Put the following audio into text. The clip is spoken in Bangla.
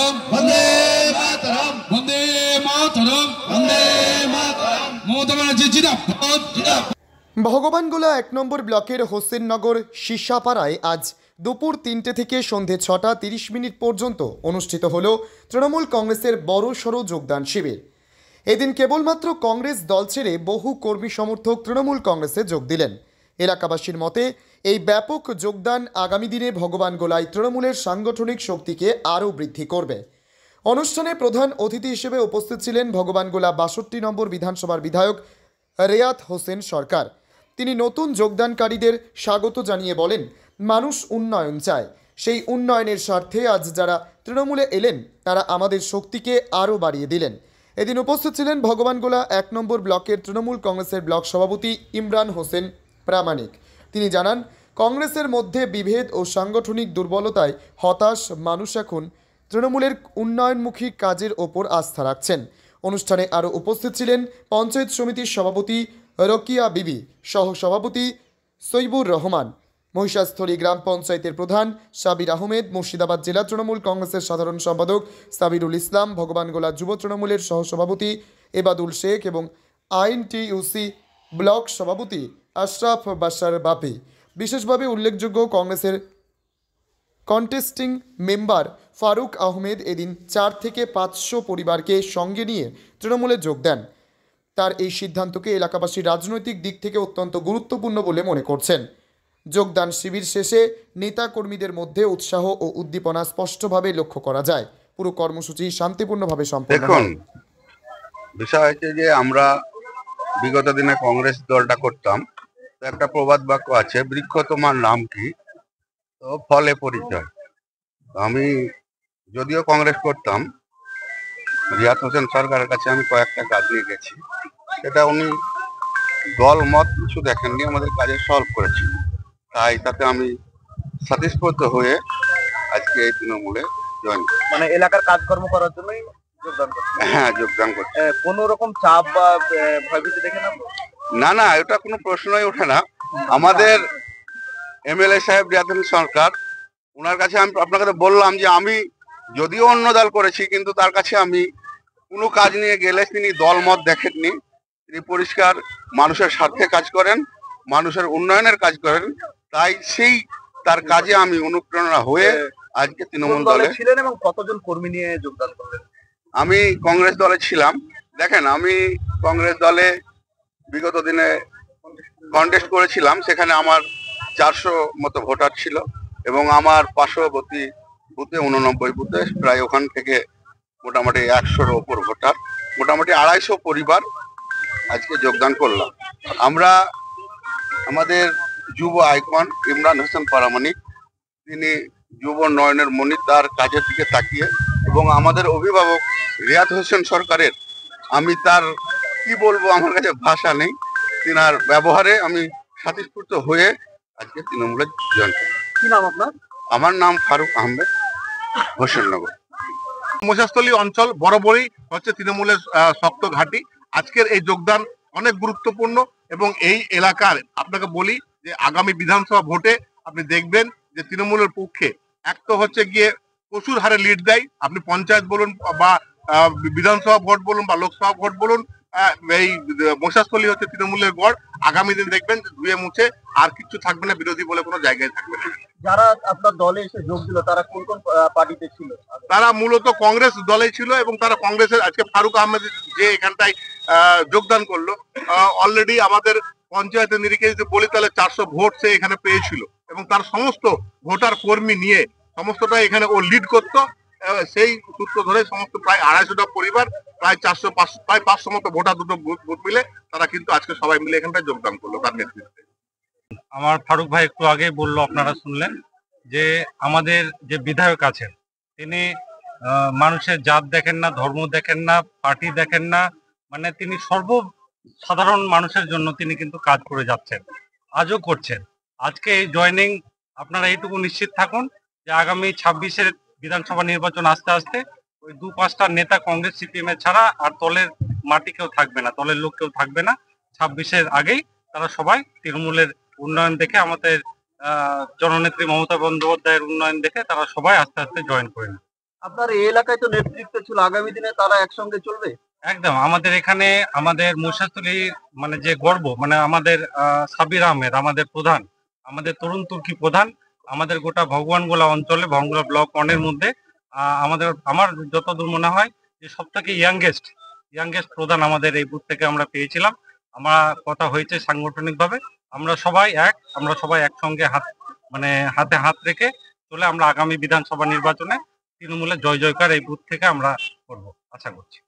মাতরম বন্দে মাতরম বন্দে মাতরম বন্দে মাতরম মমতা ব্যানার্জি জিন্দাবাদ ভগবানগোলা ১ নম্বর ব্লকের হোসেননগর শিশাপাড়ায় আজ দুপুর ৩টে থেকে সন্ধে ৬টা ৩০ মিনিট পর্যন্ত অনুষ্ঠিত হল তৃণমূল কংগ্রেসের বড়সড় যোগদান শিবির। এদিন কেবলমাত্র কংগ্রেস দল ছেড়ে বহু কর্মী সমর্থক তৃণমূল কংগ্রেসে যোগ দিলেন। এলাকাবাসীর মতে এই ব্যাপক যোগদান আগামী দিনে ভগবানগোলায় তৃণমূলের সাংগঠনিক শক্তিকে আরও বৃদ্ধি করবে। অনুষ্ঠানে প্রধান অতিথি হিসেবে উপস্থিত ছিলেন ভগবানগোলা ৬২ নম্বর বিধানসভার বিধায়ক রেয়াত হোসেন সরকার। তিনি নতুন যোগদানকারীদের স্বাগত জানিয়ে বলেন, মানুষ উন্নয়ন চায়, সেই উন্নয়নের স্বার্থে আজ যারা তৃণমূলে এলেন তারা আমাদের শক্তিকে আরও বাড়িয়ে দিলেন। এদিন উপস্থিত ছিলেন ভগবানগোলা ১ নম্বর ব্লকের তৃণমূল কংগ্রেসের ব্লক সভাপতি ইমরান হোসেন প্রামাণিক। তিনি জানান, কংগ্রেসের মধ্যে বিভেদ ও সাংগঠনিক দুর্বলতায় হতাশ মানুষ এখন তৃণমূলের উন্নয়নমুখী কাজের ওপর আস্থা রাখছেন। অনুষ্ঠানে আরও উপস্থিত ছিলেন পঞ্চায়েত সমিতির সভাপতি রকিয়া বিবি, সহ সভাপতি সৈবুর রহমান, মহিষাস্থলী গ্রাম পঞ্চায়েতের প্রধান সাবির আহমেদ, মুর্শিদাবাদ জেলা তৃণমূল কংগ্রেসের সাধারণ সম্পাদক সাবিরুল ইসলাম, ভগবানগোলা যুব তৃণমূলের সহসভাপতি এবাদুল শেখ এবং আইএনটিইউসি ব্লক সভাপতি আশরাফ বাশার বাপি। বিশেষভাবে উল্লেখযোগ্য, কংগ্রেসের কন্টেস্টিং মেম্বার ফারুক আহমেদ এদিন ৪ থেকে ৫০০ পরিবারকে সঙ্গে নিয়ে তৃণমূলে যোগ দেন। তার এই সিদ্ধান্তকে এলাকাবাসী রাজনৈতিক দিক থেকে অত্যন্ত গুরুত্বপূর্ণ বলে মনে করছেন। যোগদান শিবির শেষে নেতা কর্মীদের মধ্যে উৎসাহ ও উদ্দীপনা স্পষ্টভাবে লক্ষ্য করা যায়। পুরো কর্মসূচি শান্তিপূর্ণভাবে সম্পন্ন হয়। বিষয় হচ্ছে যে আমরা বিগত দিনে কংগ্রেস দলটা করতাম, তো একটা প্রবাদ বাক্য আছে, বৃক্ষ তোমার নাম কি, তো ফলে পরিচয়। আমি যদিও কংগ্রেস করতাম, রিয়াত হোসেন সরকারের কাছে আমি কয়েকটা কাজ নিয়ে গেছি, সেটা উনি দল মত কিছু দেখেননি, আমাদের কাজে সলভ করেছিল। তাই তাতে আমি স্বতঃস্ফূর্ত হয়ে আজকে এই তৃণমূলে জয়েন করি। মানে এলাকার কাজকর্ম করার জন্যই যোগদান করছি। হ্যাঁ, যোগদান করছি। কোনো রকম চাপ বা ভয়ভীতি দেখে না, না, এটা কোনো প্রশ্নই ওঠে না। আমাদের এমএলএ সাহেব রিয়াত হোসেন সরকার, ওনার কাছে আমি আপনাকে বললাম যে আমি যদিও অন্য দল করেছি, কিন্তু তার কাছে আমি কোনো কাজ নিয়ে গেলে তিনি দলমত দেখেননি। তিনি পরিষ্কার মানুষের স্বার্থে কাজ করেন, মানুষের উন্নয়নের কাজ করেন। তাই সেই তার কাজে আমি অনুপ্রেরণা হয়ে আজকে তৃণমূল দলে ছিলেন। এবং কতজন কর্মী নিয়ে যোগদান করলেন? আমি কংগ্রেস দলে ছিলাম। দেখেন, আমি কংগ্রেস দলে বিগত দিনে কন্টেস্ট করেছিলাম, সেখানে আমার ৪০০ মতো ভোটার ছিল এবং আমার পার্শ্ববর্তী বুথে 89 বুথে প্রায় ওখান থেকে মোটামুটি ১০০-র ওপর ভোটার, মোটামুটি ২৫০ পরিবার আজকে যোগদান করলাম। আমরা আমাদের যুব আইকন ইমরান হোসেন প্রামাণিক, তিনি যুব উন্নয়নের মনির, তার কাজের দিকে তাকিয়ে, এবং আমাদের অভিভাবক রিয়াত হোসেন সরকারের, আমি তার কি বলবো, আমার কাছে ভাষা নেই। তিনার ব্যবহারে আমি স্বতঃস্ফূর্ত হয়ে আজকে তৃণমূলে জয়েন করি। কি নাম আপনার? আমার নাম ফারুক আহমেদ, হোসেননগর। মহিষাস্থলী অঞ্চল বরাবরই হচ্ছে তৃণমূলের শক্ত ঘাঁটি। আজকের এই যোগদান অনেক গুরুত্বপূর্ণ এবং এই এলাকার, আপনাকে বলি যে আগামী বিধানসভা ভোটে আপনি দেখবেন যে তৃণমূলের পক্ষে এক তো হচ্ছে গিয়ে প্রচুর হারে লিড দেয়। আপনি পঞ্চায়েত বলুন বা বিধানসভা ভোট বলুন বা লোকসভা ভোট বলুন, এই মহিষাস্থলী হচ্ছে তৃণমূলের গড়। আগামী দিন দেখবেন ধুয়ে মুছে আর কিছু থাকবে না, বিরোধী বলে কোনো জায়গায় থাকবে না। যারা আপনার দলে এসে যোগ দিল তারা কোন কোন পার্টিতে ছিল? তারা মূলত কংগ্রেস দলে ছিল এবং তারা কংগ্রেসের, আজকে ফারুক আহমেদ যে এখানটায় যোগদান করলো, অলরেডি আমাদের পঞ্চায়েতের নিরিখে যদি বলি তাহলে ৪০০ ভোট সে এখানে পেয়েছিল এবং তার সমস্ত ভোটার কর্মী নিয়ে সমস্তটা এখানে ও লিড করতো। সেই সূত্র ধরে সমস্ত প্রায় ২৫০টা পরিবার, প্রায় ৪০০-৫০০ প্রায় ৫০০ মতো ভোটার, দুটো বুথ মিলে তারা কিন্তু আজকে সবাই মিলে এখানটায় যোগদান করলো তার নেতৃত্বে। আমার ফারুক ভাই একটু আগে বললো, আপনারা শুনলেন যে আমাদের যে বিধায়ক আছেন তিনি মানুষের জাত দেখেন না, ধর্ম দেখেন না, পার্টি দেখেন না, মানে তিনি সর্বসাধারণ মানুষের জন্য তিনি কিন্তু কাজ করে যাচ্ছেন, আজও করছেন। আজকে এই জয়েনিং, আপনারা এইটুকু নিশ্চিত থাকুন যে আগামী ২৬-এর বিধানসভা নির্বাচন আসতে আসতে ওই ২-৫টা নেতা কংগ্রেস সিপিএম এর ছাড়া আর দলের মাটি কেউ থাকবে না, দলের লোক কেউ থাকবে না। ২৬-এর আগেই তারা সবাই তৃণমূলের উন্নয়ন দেখে, আমাদের জননেত্রী মমতা বন্দ্যোপাধ্যায়ের উন্নয়ন দেখে তারা সবাই আস্তে আস্তে জয়েন করে নেয়। আপনার এই এলাকায় তো নেতৃত্ব ছিল, আগামী দিনে তারা একসঙ্গে চলবে? একদম আমাদের এখানে আমাদের মহিষাতলী মানে যে গর্ব মানে আমাদের সাবির আহমেদ আমাদের প্রধান, আমাদের তরুণ তুর্কি প্রধান, আমাদের গোটা ভগবানগোলা অঞ্চলে ভগবানগোলা ব্লক 1 এর মধ্যে আমার যতদূর মনে হয় যে সব থেকে ইয়াংগেস্ট প্রধান আমাদের এই বুথ থেকে আমরা পেয়েছিলাম। আমার কথা হয়েছে সাংগঠনিকভাবে আমরা সবাই একসঙ্গে হাতে হাত রেখে চলে আমরা আগামী বিধানসভা নির্বাচনে তৃণমূলের জয় জয়কার এই বুথ থেকে আমরা করব আশা করছি।